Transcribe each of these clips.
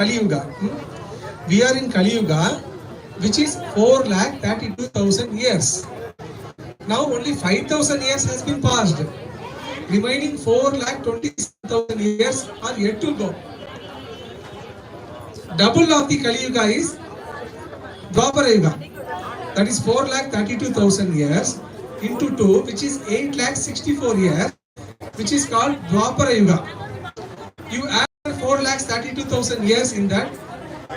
Kali Yuga. We are in Kali Yuga, which is 4,32,000 years. Now only 5,000 years has been passed. Remaining 4,27,000 years are yet to go. Double of the Kali Yuga is Dwapara Yuga. That is 4,32,000 years into 2, which is 8,64 years, which is called Dwapara Yuga. You add 4,32,000 years in that,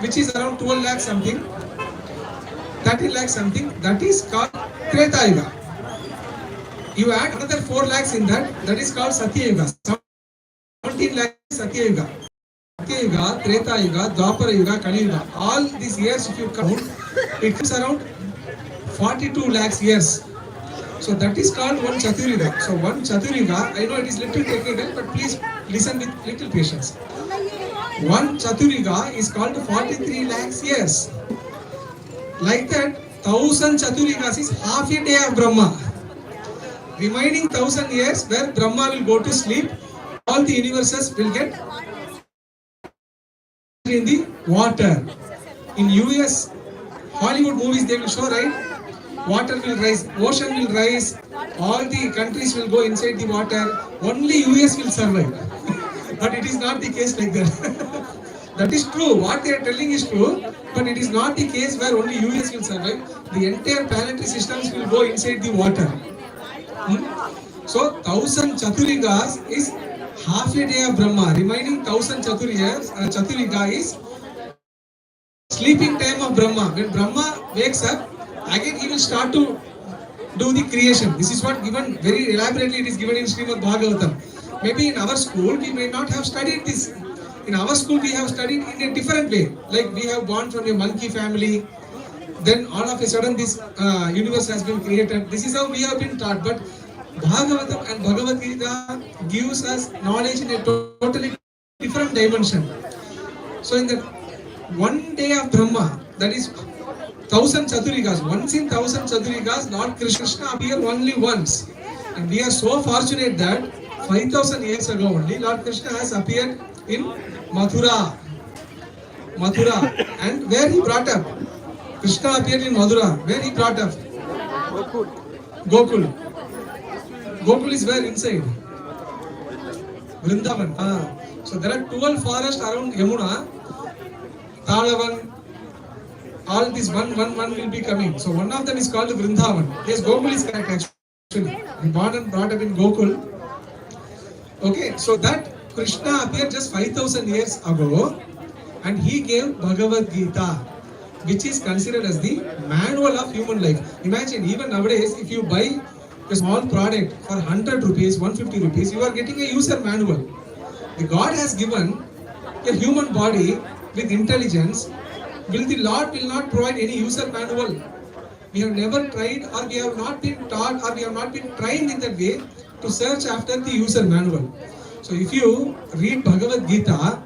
which is around 12 lakh something, 13 lakh something, that is called Treta Yuga. You add another 4 lakhs in that, that is called Satya Yuga. 17 lakhs Satya Yuga. Satya Yuga, Treta Yuga, Dwapara Yuga, Kali Yuga. All these years, if you count, it comes around 42 lakhs years. So that is called one Chaturyuga. So one Chaturyuga, I know it is little technical, but please listen with little patience. One Chaturyuga is called 43 lakhs years. Like that, 1000 Chaturyugas is half a day of Brahma. Remaining 1000 years where Brahma will go to sleep, all the universes will get in the water. In US, Hollywood movies they will show, right? Water will rise, ocean will rise, all the countries will go inside the water, only US will survive. But it is not the case like that. That is true, what they are telling is true, but it is not the case where only US will survive. The entire planetary systems will go inside the water. So 1000 Chaturyugas is half a day of Brahma. Remaining 1000 Chaturyuga is sleeping time of Brahma. When Brahma wakes up, again he will start to do the creation. This is what given very elaborately it is given in Srimad Bhagavatam. Maybe in our school we may not have studied this. In our school we have studied in a different way. Like we have born from a monkey family, then all of a sudden this universe has been created. This is how we have been taught. But Bhagavatam and Bhagavad Gita gives us knowledge in a totally different dimension. So in the one day of Brahma, that is 1000 Chaturyugas. Once in 1000 Chaturyugas, Lord Krishna appeared only once. And we are so fortunate that 5000 years ago only, Lord Krishna has appeared in Mathura. And where he brought up? Krishna appeared in Mathura. Where he brought up? Gokul. Gokul is where inside? Vrindavan. So there are 12 forests around Yamuna. Talavan. All these one will be coming. So one of them is called Vrindavan. Yes, Gokul is correct actually. Born and brought up in Gokul. Okay, so that Krishna appeared just 5000 years ago and he gave Bhagavad Gita, which is considered as the manual of human life. Imagine, even nowadays, if you buy a small product for 100 rupees, 150 rupees, you are getting a user manual. The God has given a human body with intelligence. The Lord will not provide any user manual. We have never tried, or we have not been taught, or we have not been trained in that way to search after the user manual. So if you read Bhagavad Gita,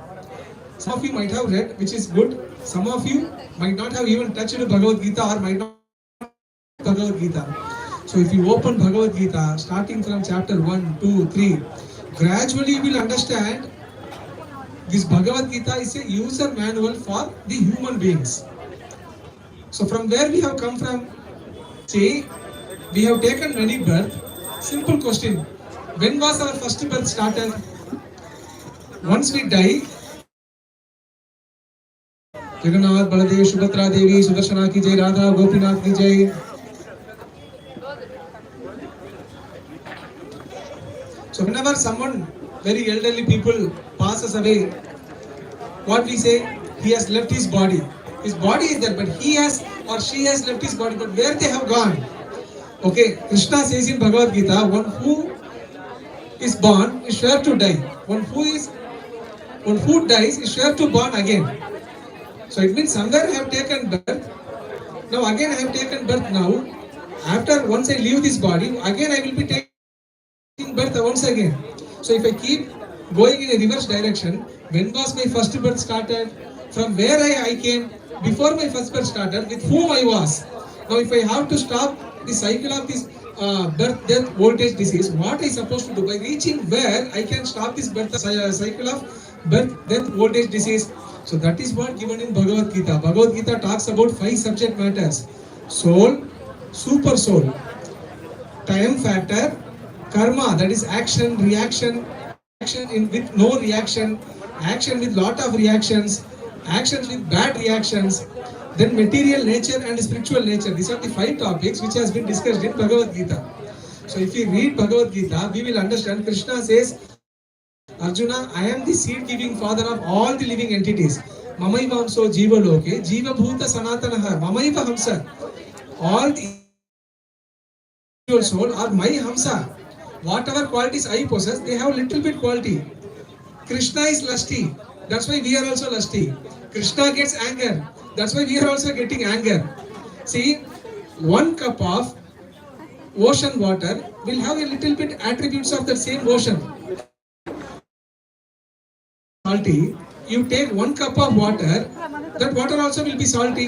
some of you might have read, which is good. Some of you might not have even touched Bhagavad Gita or might not Bhagavad Gita. So if you open Bhagavad Gita, starting from chapter 1, 2, 3, gradually you will understand this Bhagavad Gita is a user manual for the human beings. So from where we have come from? See, we have taken many births. Simple question. When was our first birth started? Once we die, Jagannath, Baladev, Subhadra Devi, Sudarshana ki jai, Radha, Gopinath ki jai. So whenever someone, very elderly people passes away, what we say? He has left his body. His body is there, but he has or she has left his body. But where they have gone? Okay, Krishna says in Bhagavad Gita, one who is born is sure to die. One who dies is sure to born again. So it means somewhere I have taken birth. Now again I have taken birth now. After once I leave this body, again I will be taking birth once again. So if I keep going in a reverse direction, when was my first birth started? From where I came? Before my first birth started, with whom I was? Now if I have to stop the cycle of this birth, death, old age, disease, what I supposed to do? By reaching where I can stop this birth cycle of birth, death, old age, disease. So that is what given in Bhagavad Gita. Bhagavad Gita talks about 5 subject matters: soul, super soul, time factor, karma, that is action, reaction, action with no reaction, action with lot of reactions, actions with bad reactions, then material nature and spiritual nature. These are the 5 topics which has been discussed in Bhagavad Gita. So if you read Bhagavad Gita, we will understand. Krishna says, Arjuna, I am the seed-giving father of all the living entities. Mamaiva hamso jiva loke, jiva bhuta sanatanaha, mamaiva hamsa. All the individual soul are my hamsa. Whatever qualities I possess, they have little bit quality. Krishna is lusty. That's why we are also lusty. Krishna gets anger. That's why we are also getting anger. See, 1 cup of ocean water will have a little bit attributes of the same ocean. Salty, you take 1 cup of water, that water also will be salty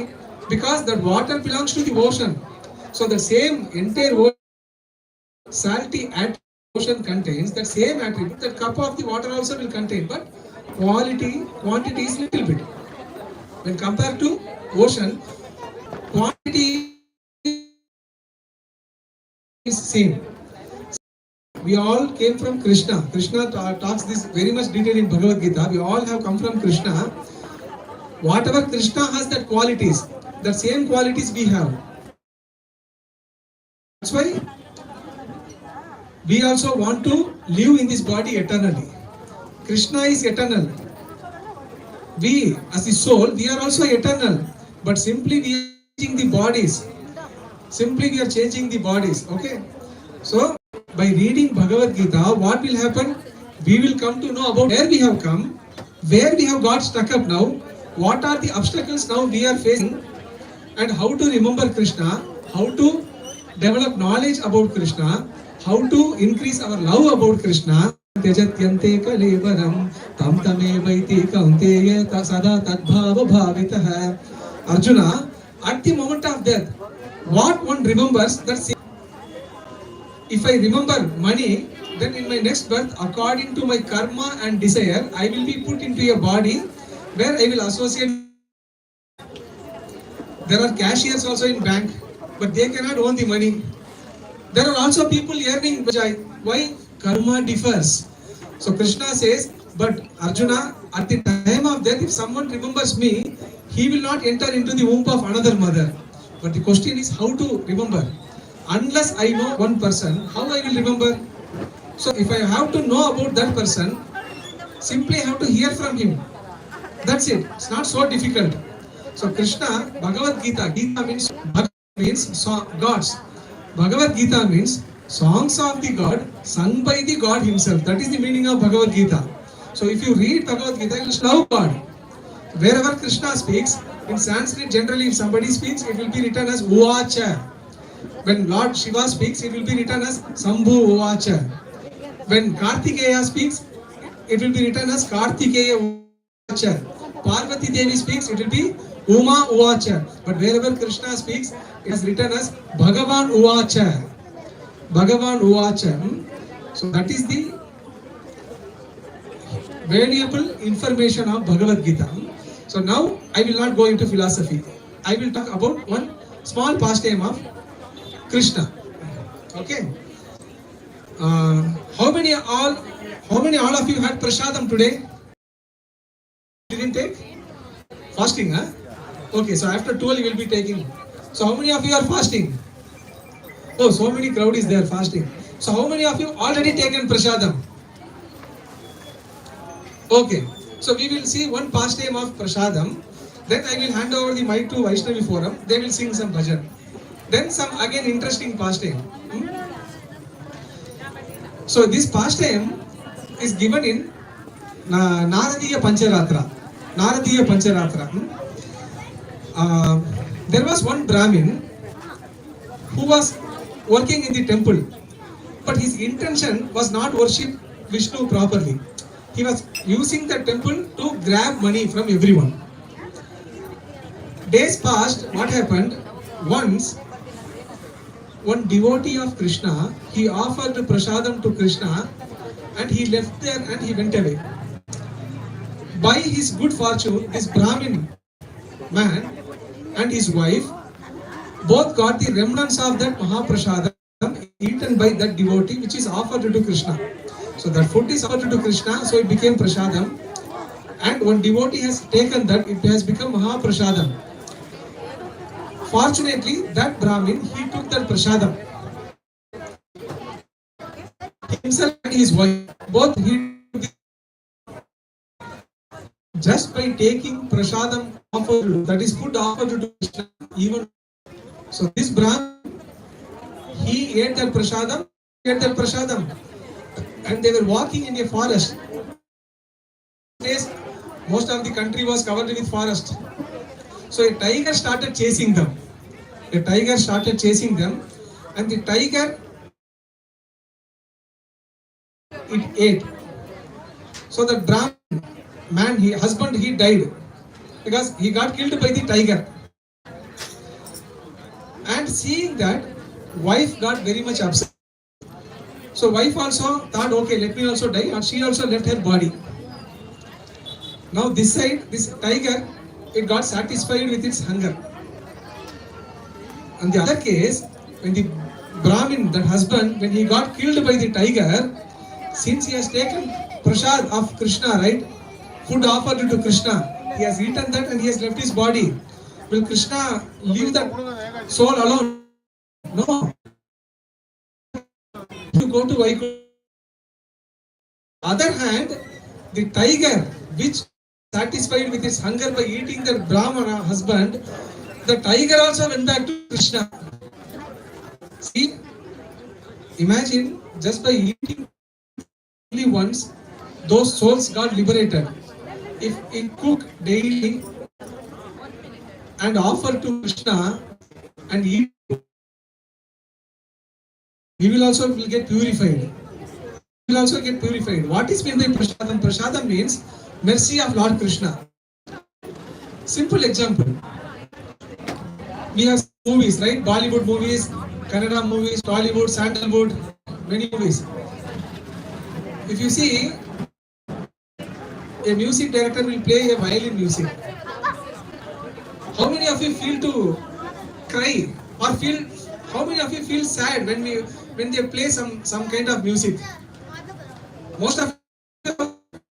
because that water belongs to the ocean. So the same entire ocean, salty attribute ocean contains, that same attribute, that cup of the water also will contain, but quantity is little bit. When compared to ocean, quantity is same. We all came from Krishna. Krishna talks this very much detail in Bhagavad Gita. We all have come from Krishna. Whatever Krishna has, that qualities, the same qualities we have. That's why we also want to live in this body eternally. Krishna is eternal. We, as the soul, we are also eternal. But simply we are changing the bodies. Okay? So, by reading Bhagavad Gita, what will happen? We will come to know about where we have come, where we have got stuck up now, what are the obstacles now we are facing, and how to remember Krishna, how to develop knowledge about Krishna, how to increase our love about Krishna. Tyajatyante kalevaram tam tamevaiti kaunteya sada tadbhava bhavitah. Arjuna, at the moment of death, what one remembers, that's it. If I remember money, then in my next birth, according to my karma and desire, I will be put into a body where I will associate. There are cashiers also in bank, but they cannot own the money. There are also people earning. Why? Karma differs. So Krishna says, but Arjuna, at the time of death, if someone remembers me, he will not enter into the womb of another mother. But the question is how to remember. Unless I know one person, how I will remember? So if I have to know about that person, simply have to hear from him. That's it. It's not so difficult. So Krishna, Bhagavad Gita, Gita means gods. Bhagavad Gita means songs of the God sung by the God himself. That is the meaning of Bhagavad Gita. So if you read Bhagavad Gita, you will love God. Wherever Krishna speaks, in Sanskrit generally if somebody speaks, it will be written as Uvacha. When Lord Shiva speaks, it will be written as Sambhu Uvacha. When Kartikeya speaks, it will be written as Kartikeya Uvacha. Parvati Devi speaks, it will be Uma Uvacha. But wherever Krishna speaks, it is written as Bhagavan Uvacha. Bhagavan Uvacha. So that is the valuable information of Bhagavad Gita. So now I will not go into philosophy. I will talk about one small pastime of Krishna. Okay. How many all of you had prasadam today? Didn't take? Fasting, huh? Okay, so after 12 you will be taking. So how many of you are fasting? Oh, so many crowd is there fasting. So how many of you already taken prasadam? Okay, so we will see one pastime of prasadam. Then I will hand over the mic to Vaishnavi Forum. They will sing some bhajan. Then some again interesting pastime. So this pastime is given in Naradiya Pancharatra. Naradiya Pancharatra. There was one Brahmin who was working in the temple, but his intention was not worship Vishnu properly. He was using the temple to grab money from everyone. Days passed, what happened? Once, one devotee of Krishna, he offered prasadam to Krishna and he left there and he went away. By his good fortune, this Brahmin man and his wife both got the remnants of that Mahaprasadam eaten by that devotee, which is offered to Krishna. So that food is offered to Krishna, so it became prasadam. And one devotee has taken that, it has become Mahaprasadam. Fortunately, that Brahmin, he took that prasadam. Himself and his wife, both he just by taking prasadam offered, that is food offered to Krishna, even. So this Brahmin, he ate that prasadam, and they were walking in a forest. Most of the country was covered with forest. So a tiger started chasing them. And the tiger, it ate. So the Brahmin man, husband, he died because he got killed by the tiger. And seeing that, wife got very much upset. So wife also thought, okay, let me also die, and she also left her body. Now this side, this tiger, it got satisfied with its hunger. And the other case, when the Brahmin, that husband, when he got killed by the tiger, since he has taken prasad of Krishna, right, food offered to Krishna, he has eaten that and he has left his body. Will Krishna leave that soul alone? No. To go to Vaikuntha. Other hand, the tiger, which satisfied with his hunger by eating the Brahmana husband, the tiger also went back to Krishna. See, imagine just by eating only once, those souls got liberated. If we cook daily and offer to Krishna and eat, we will also get purified. What is meant by prasadam? Prasadam means mercy of Lord Krishna. Simple example. We have movies, right? Bollywood movies, Kannada movies, Tollywood, Sandalwood, many movies. If you see, a music director will play a violin music. How many of you feel to cry or feel? How many of you feel sad when they play some kind of music? Most of